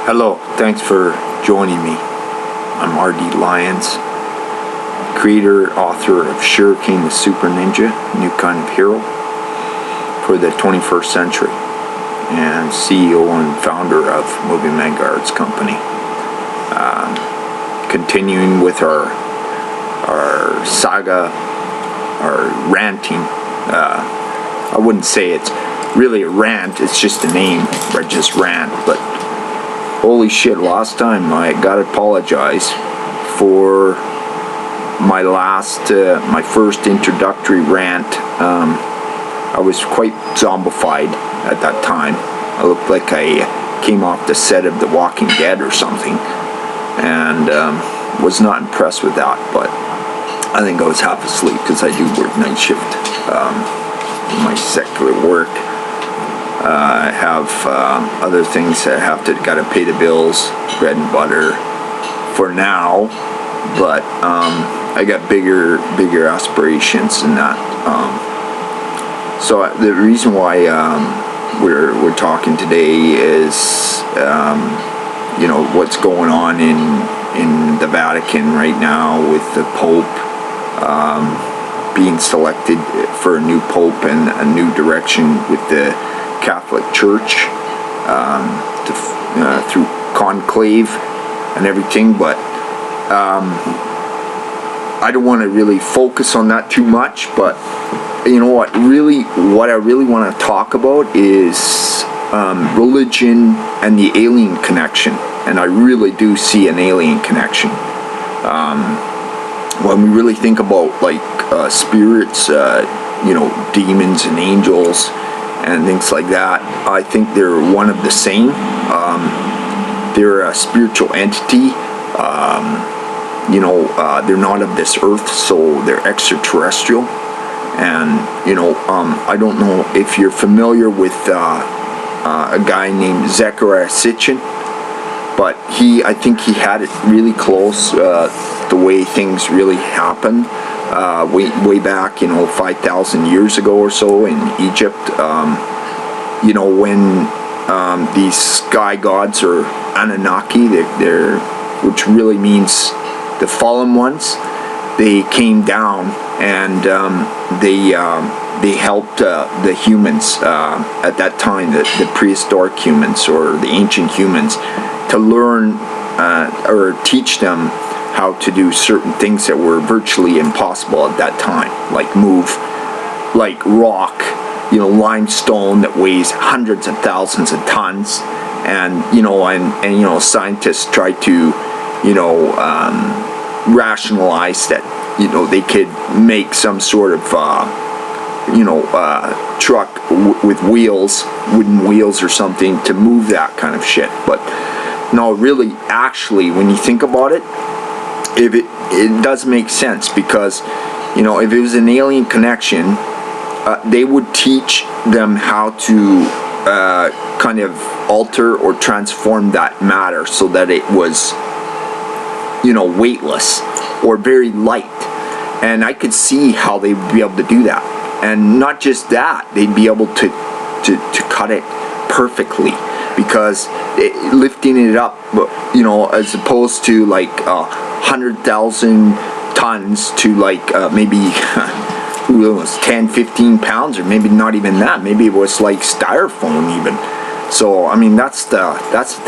Hello, thanks for joining me. I'm R.D. Lyons, creator, author of S.A.G.A, the Super Ninja, New Kind of Hero for the 21st century, and CEO and founder of Moving Vanguard's company. Continuing with our saga, our ranting. I wouldn't say it's really a rant, it's just a name, I just rant, but holy shit, last time I gotta apologize for my first introductory rant. I was quite zombified at that time. I looked like I came off the set of The Walking Dead or something, and was not impressed with that, but I think I was half asleep because I do work night shift in my secular work. I have other things that gotta pay the bills, bread and butter for now, but I got bigger aspirations than that. So the reason why we're talking today is what's going on in the Vatican right now with the Pope being selected for a new Pope and a new direction with the Catholic Church through conclave and everything, but I don't want to really focus on that too much. But you know what I really want to talk about is religion and the alien connection, and I really do see an alien connection. When we really think about like spirits, demons and angels and things like that, I think they're one of the same. They're a spiritual entity. They're not of this earth, so they're extraterrestrial. And I don't know if you're familiar with a guy named S.A.G.A, but I think he had it really close, the way things really happened. Way back, 5,000 years ago or so in Egypt, when these sky gods, or Anunnaki, which really means the fallen ones, they came down and they helped the humans at that time, the prehistoric humans or the ancient humans, to learn or teach them how to do certain things that were virtually impossible at that time, like move like rock, limestone that weighs hundreds of thousands of tons, and scientists try to rationalize that they could make some sort of truck with wheels, wooden wheels or something, to move that kind of shit. But no, really, actually, when you think about it, it does make sense, because if it was an alien connection, they would teach them how to kind of alter or transform that matter so that it was weightless or very light. And I could see how they'd be able to do that. And not just that, they'd be able to cut it perfectly, because lifting it up, as opposed to like 100,000 tons to like maybe who knows, 10-15 pounds, or maybe not even that. Maybe it was like styrofoam even. So I mean, that's the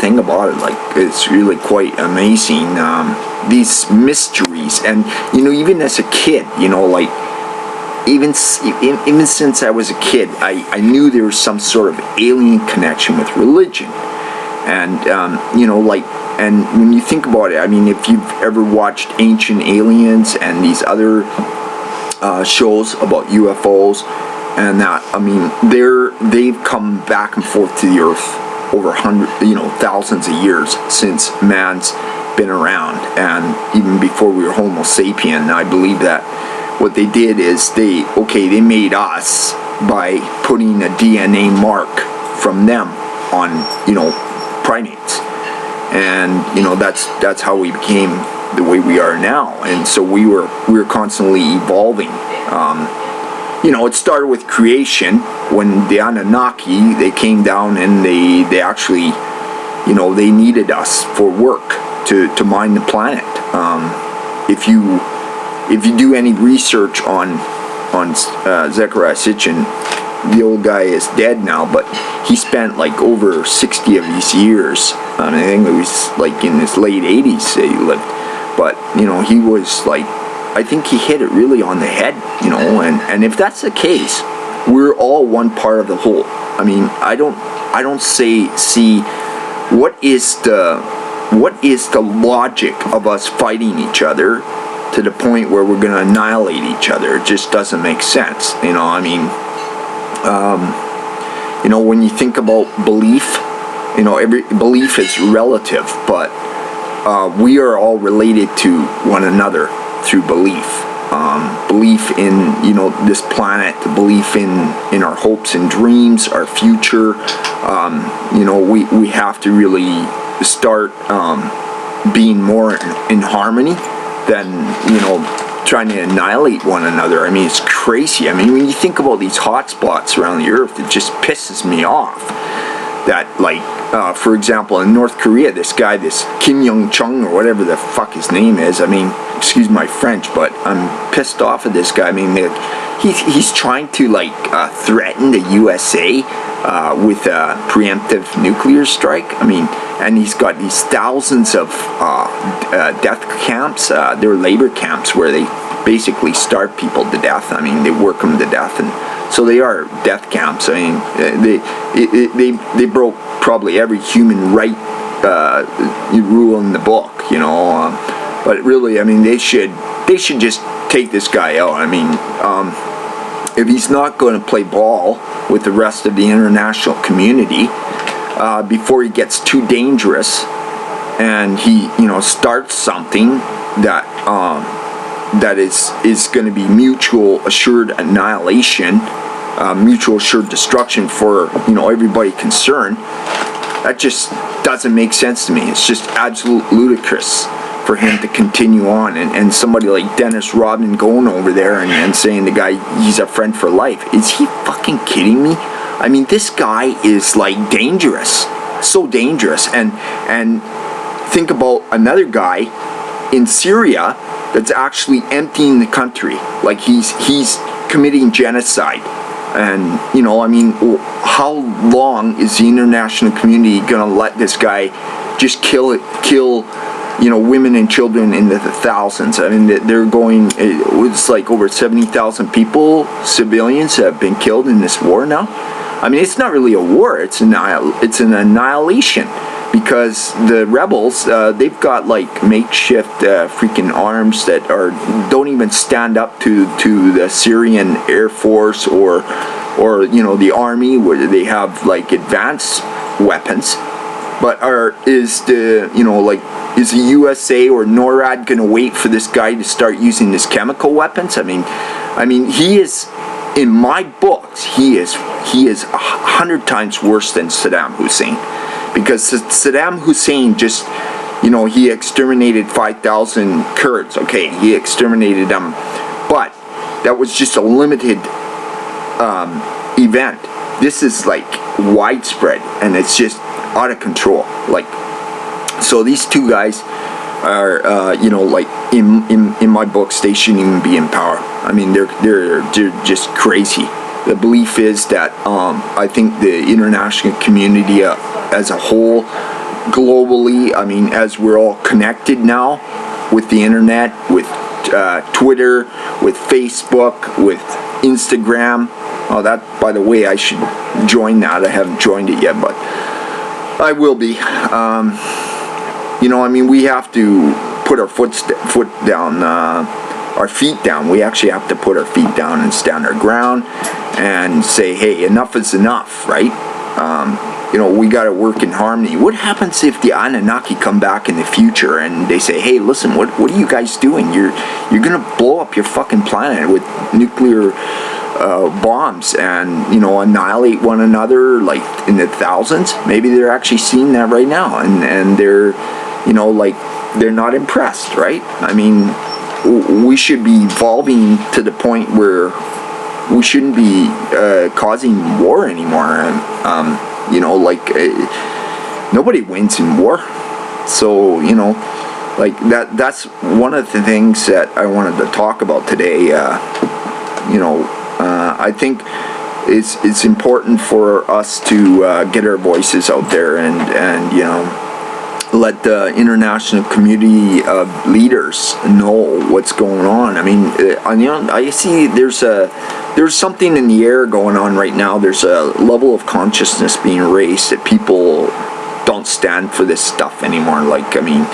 thing about it. Like, it's really quite amazing, these mysteries. And even as a kid, like even since I was a kid, I knew there was some sort of alien connection with religion. And and when you think about it, I mean, if you've ever watched Ancient Aliens and these other shows about UFOs and that, I mean, they've come back and forth to the earth over thousands of years since man's been around, and even before we were Homo sapien. I believe that what they did is they made us by putting a DNA mark from them on primates, and that's how we became the way we are now. And so we were constantly evolving. It started with creation, when the Anunnaki, they came down and they actually they needed us for work to mine the planet. If you do any research on Zechariah Sitchin, the old guy is dead now, but he spent like over 60 of these years. I think it was like in his late 80s that he lived. But he was like, I think he hit it really on the head. And if that's the case, we're all one part of the whole. I mean, I don't see what is the logic of us fighting each other to the point where we're going to annihilate each other. It just doesn't make sense. I mean, when you think about belief, every belief is relative, but we are all related to one another through belief. Belief in this planet, belief in our hopes and dreams, our future. We have to really start being more in harmony than trying to annihilate one another. I mean, it's crazy. I mean, when you think about these hot spots around the earth, it just pisses me off that, like, for example, in North Korea, this Kim Young-chung, or whatever the fuck his name is, I mean, excuse my French, but I'm pissed off at this guy. I mean, he's trying to, like, threaten the USA with a preemptive nuclear strike. I mean, and he's got these thousands of death camps. They're labor camps where they basically starve people to death. I mean, they work them to death, and so they are death camps. I mean, they broke probably every human right rule in the book, but really, I mean, they should just take this guy out. I mean, if he's not going to play ball with the rest of the international community before he gets too dangerous, and he starts something that is going to be mutual assured annihilation, mutual assured destruction for everybody concerned, that just doesn't make sense to me. It's just absolute ludicrous for him to continue on, and somebody like Dennis Rodman going over there and saying the guy, he's a friend for life. Is he fucking kidding me? I mean, this guy is like dangerous, so dangerous. And think about another guy in Syria that's actually emptying the country, like he's committing genocide. And I mean, how long is the international community gonna let this guy just kill women and children in the thousands? I mean, they're going, it's like over 70,000 people, civilians, have been killed in this war now. I mean, it's not really a war, it's an annihilation, because the rebels, they've got like makeshift freaking arms that don't even stand up to the Syrian Air Force or the army, where they have like advanced weapons. But is the USA or NORAD going to wait for this guy to start using his chemical weapons? I mean, he is, in my books, he is 100 times worse than Saddam Hussein, because Saddam Hussein just, he exterminated 5,000 Kurds. Okay, he exterminated them, but that was just a limited event. This is like widespread, and it's just out of control. Like, so these two guys are, like in my books, they shouldn't even be in power. I mean, they're just crazy. The belief is that I think the international community as a whole, globally, I mean, as we're all connected now with the internet, with Twitter, with Facebook, with Instagram. Oh, that, by the way, I should join that. I haven't joined it yet, but I will be. I mean, we have to put our foot down, our feet down. We actually have to put our feet down and stand our ground and say, hey, enough is enough, right? We got to work in harmony. What happens if the Anunnaki come back in the future and they say, hey, listen, what are you guys doing? You're gonna blow up your fucking planet with nuclear bombs and annihilate one another like in the thousands. Maybe they're actually seeing that right now, and they're they're not impressed, right? I mean, we should be evolving to the point where we shouldn't be causing war anymore. nobody wins in war. So, you know, like that's one of the things that I wanted to talk about today. You know, I think it's important for us to get our voices out there and you know, let the international community of leaders know what's going on. I mean, I see there's something in the air going on right now. There's a level of consciousness being raised that people don't stand for this stuff anymore. Like, I mean,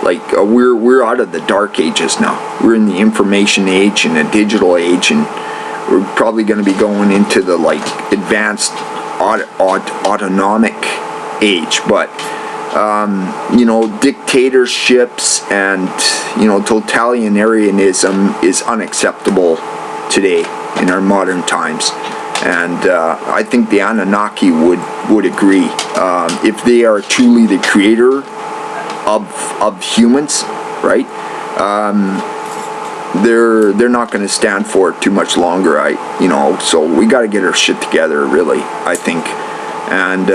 like we're out of the dark ages now. We're in the information age and the digital age, and we're probably going to be going into the like advanced autonomic age. But you know, dictatorships and, you know, totalitarianism is unacceptable today in our modern times. And I think the Anunnaki would agree. If they are truly the creator of humans, right? They're not going to stand for it too much longer. You know, so we got to get our shit together, really, I think. And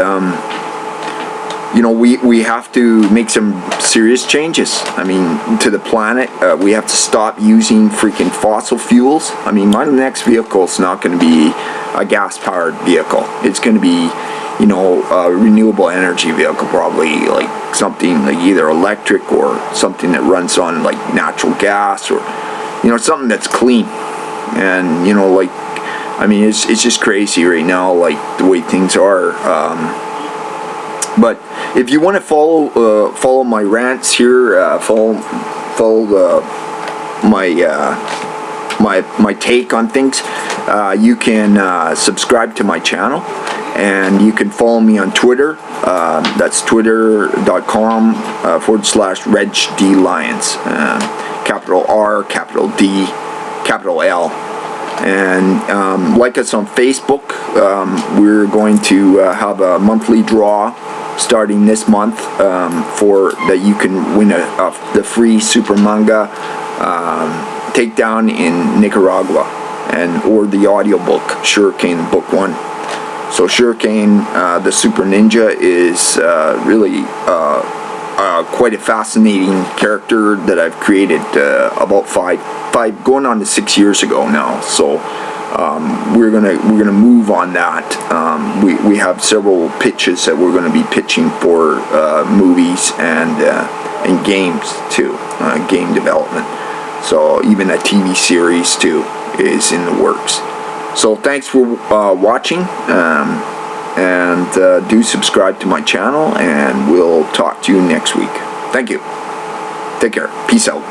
you know, we have to make some serious changes. I mean, to the planet. We have to stop using freaking fossil fuels. I mean, my next vehicle is not going to be a gas-powered vehicle. It's going to be, you know, a renewable energy vehicle, probably like something like either electric or something that runs on like natural gas, or, you know, something that's clean. And, you know, like, I mean, it's just crazy right now, like the way things are. But if you want to follow my rants here, follow my take on things, you can subscribe to my channel, and you can follow me on Twitter. That's twitter.com/RegDLions, capital R, capital D, capital L. And like us on Facebook. We're going to have a monthly draw starting this month, for that you can win the free super manga takedown in Nicaragua, or the audiobook Shuriken Book 1. So Shuriken, the super ninja, is really quite a fascinating character that I've created about five going on to 6 years ago now. So we're gonna move on that. We have several pitches that we're gonna be pitching for movies and games too, game development. So even a TV series too is in the works. So thanks for watching, and do subscribe to my channel, and we'll talk to you next week. Thank you. Take care. Peace out.